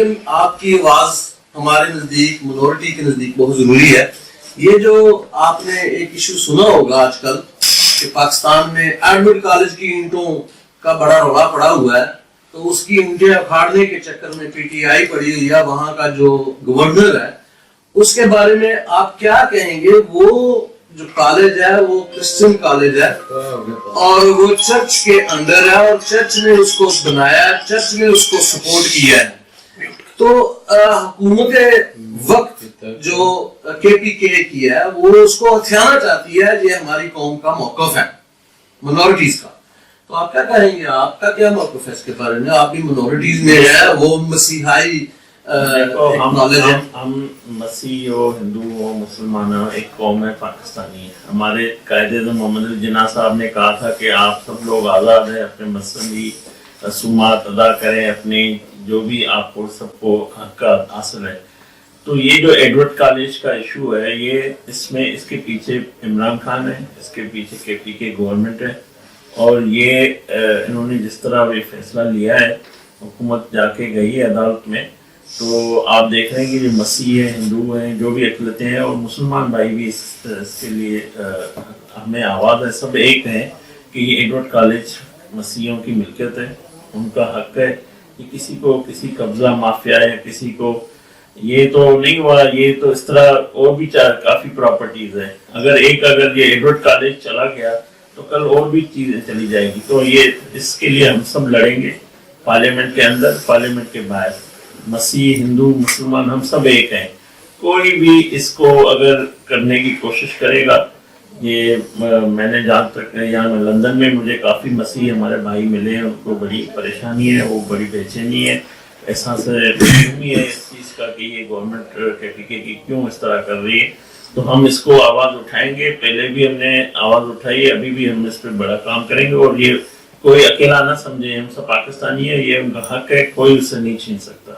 لیکن آپ کی آواز ہمارے نزدیک منورٹی کے نزدیک بہت ضروری ہے. یہ جو آپ نے ایک ایشو سنا ہوگا آج کل کہ پاکستان میں ایڈمٹ کالج کی اینٹوں کا بڑا رولا پڑا ہوا ہے, تو اس کی اینٹیں اکھاڑنے کے چکر میں پی ٹی آئی پڑی ہوئی ہے. وہاں کا جو گورنر ہے اس کے بارے میں آپ کیا کہیں گے؟ وہ جو کالج ہے وہ کرسچن کالج ہے اور وہ چرچ کے اندر ہے اور چرچ نے اس کو بنایا ہے, چرچ نے اس کو سپورٹ کیا ہے. تو حکومت وقت جو کے پی کے کی ہے وہ اس کو ہتھیانا چاہتی ہے. یہ ہماری قوم کا موقف ہے منورٹیز کا. تو آپ کیا کہیں گے؟ آپ کا کیا موقف ہے اس کے بارے میں؟ آپ بھی منورٹیز میں ہے, وہ مسیحائی ہم مسیح ہو, ہندو ہو, مسلمان ہو, ایک قوم ہے پاکستانی. ہمارے قائد اعظم محمد علی جناح صاحب نے کہا تھا کہ آپ سب لوگ آزاد ہیں, اپنے مذہبی رسومات ادا کریں, اپنے جو بھی آپ کو سب کو حق حاصل ہے. تو یہ جو ایڈورڈ کالج کا ایشو ہے, یہ اس کے پیچھے عمران خان ہے, اس کے پیچھے کے پی کے گورنمنٹ ہے. اور یہ انہوں نے جس طرح یہ فیصلہ لیا ہے, حکومت جا کے گئی ہے عدالت میں, تو آپ دیکھ رہے ہیں کہ جو مسیح ہیں, ہندو ہیں, جو بھی اقلیتیں ہیں اور مسلمان بھائی بھی اس کے لیے ہمیں آواز ہے, سب ایک ہیں کہ یہ ایڈورڈ کالج مسیحیوں کی ملکیت ہے, ان کا حق ہے. کہ کسی کو کسی قبضہ مافیا ہے, کسی کو یہ تو نہیں ہوا, یہ تو اس طرح اور بھی کافی پراپرٹیز ہیں. اگر یہ ایڈورڈ کالج چلا گیا تو کل اور بھی چیزیں چلی جائے گی. تو یہ اس کے لیے ہم سب لڑیں گے, پارلیمنٹ کے اندر, پارلیمنٹ کے باہر. مسیح, ہندو, مسلمان ہم سب ایک ہیں. کوئی بھی اس کو اگر کرنے کی کوشش کرے گا, یہ میں نے جہاں تک یہاں لندن میں مجھے کافی مسیح ہمارے بھائی ملے ہیں, ان کو بڑی پریشانی ہے, وہ بڑی بے چینی ہے, احساس بھی ہے اس چیز کا کہ یہ گورنمنٹ کے پی کے کی کیوں اس طرح کر رہی ہے. تو ہم اس کو آواز اٹھائیں گے, پہلے بھی ہم نے آواز اٹھائی ہے, ابھی بھی ہم اس پہ بڑا کام کریں گے. اور یہ کوئی اکیلا نہ سمجھے, ہم سب پاکستانی ہیں, یہ ان کا حق ہے, کوئی اسے نہیں چھین سکتا.